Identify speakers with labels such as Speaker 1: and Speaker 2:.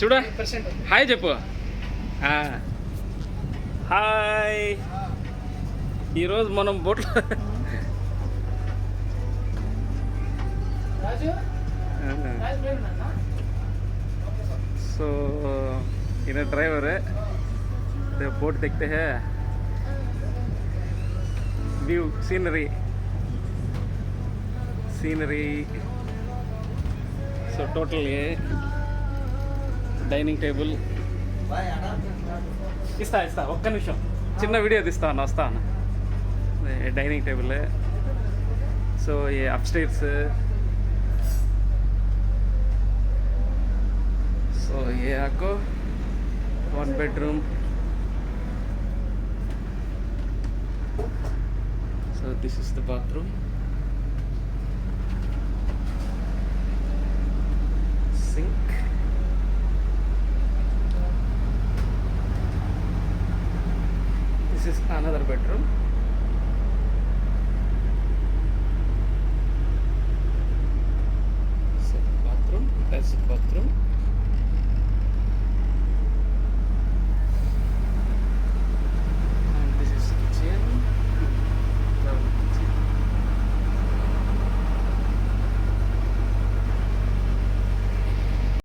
Speaker 1: చూడ హాయ్ చెప్పు. హాయ్. ఈరోజు మనం బోట్లో సో ఈయన డ్రైవర్ बोट देखते हैं व्यू सीनरी सो टोटल ये డైనింగ్ టేబుల్ ఇస్తా ఒక్క నిమిషం చిన్న వీడియో తీస్తాను వస్తాను. డైనింగ్ టేబుల్ సో ये अपस्टेयर्स सो ये आपको 1 bedroom. So this is the bathroom. Sink. This is another bedroom. So bathroom, that's the bathroom.